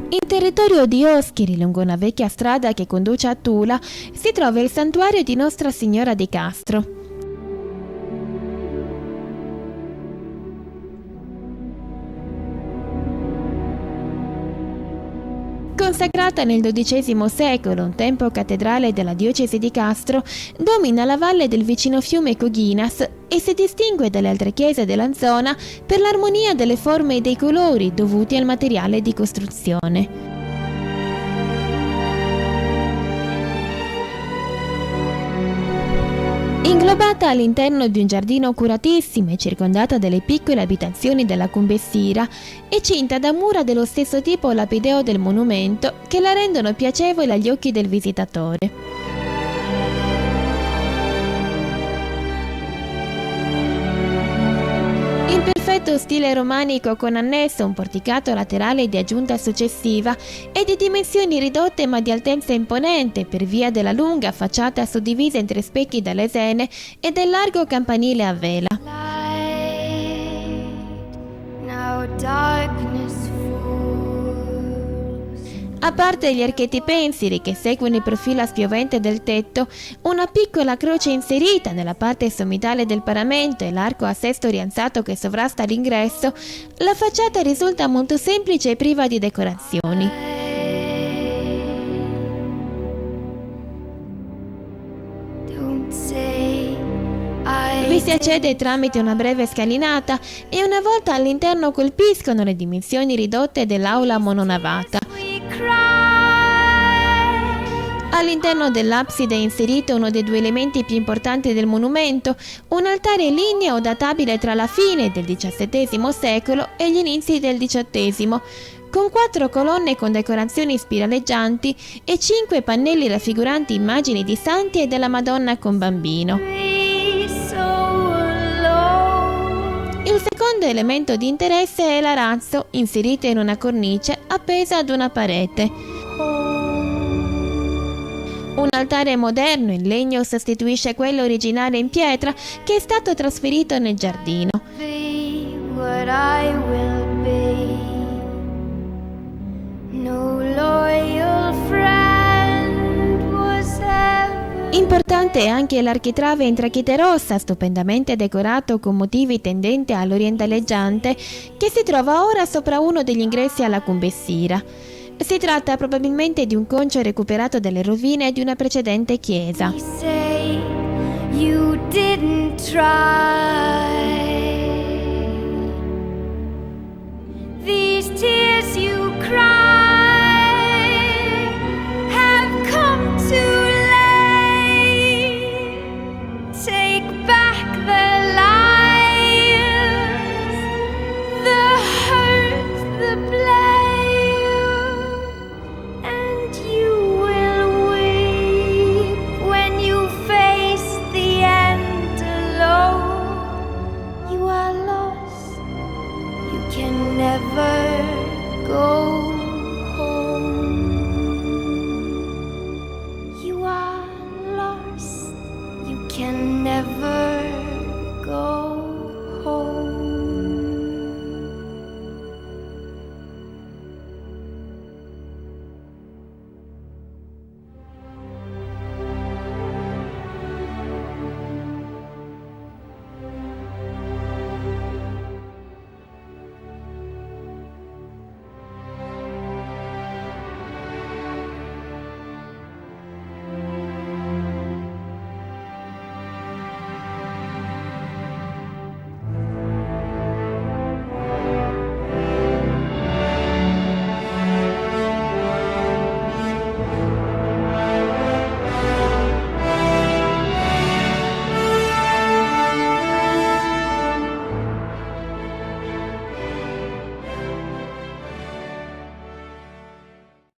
In territorio di Oschiri, lungo una vecchia strada che conduce a Tula, si trova il santuario di Nostra Signora di Castro. Consacrata nel XII secolo, un tempo cattedrale della diocesi di Castro, domina la valle del vicino fiume Coghinas e si distingue dalle altre chiese della zona per l'armonia delle forme e dei colori dovuti al materiale di costruzione. Inglobata all'interno di un giardino curatissimo e circondata dalle piccole abitazioni della Cumbessira, è cinta da mura dello stesso tipo lapideo del monumento che la rendono piacevole agli occhi del visitatore. In perfetto stile romanico con annesso un porticato laterale di aggiunta successiva e di dimensioni ridotte ma di altezza imponente per via della lunga facciata suddivisa in 3 specchi da lesene e del largo campanile a vela. A parte gli archetti pensili che seguono il profilo a spiovente del tetto, una piccola croce inserita nella parte sommitale del paramento e l'arco a sesto rialzato che sovrasta l'ingresso, la facciata risulta molto semplice e priva di decorazioni. Vi si accede tramite una breve scalinata e una volta all'interno colpiscono le dimensioni ridotte dell'aula mononavata. All'interno dell'abside è inserito uno dei 2 elementi più importanti del monumento, un altare ligneo databile tra la fine del XVII secolo e gli inizi del XVIII, con 4 colonne con decorazioni spiraleggianti e 5 pannelli raffiguranti immagini di santi e della Madonna con bambino. Il secondo elemento di interesse è l'arazzo, inserito in una cornice appesa ad una parete. Un altare moderno in legno sostituisce quello originale in pietra che è stato trasferito nel giardino. Importante è anche l'architrave in trachite rossa, stupendamente decorato con motivi tendenti all'orientaleggiante, che si trova ora sopra uno degli ingressi alla Cumbessira. Si tratta probabilmente di un concio recuperato dalle rovine di una precedente chiesa. Never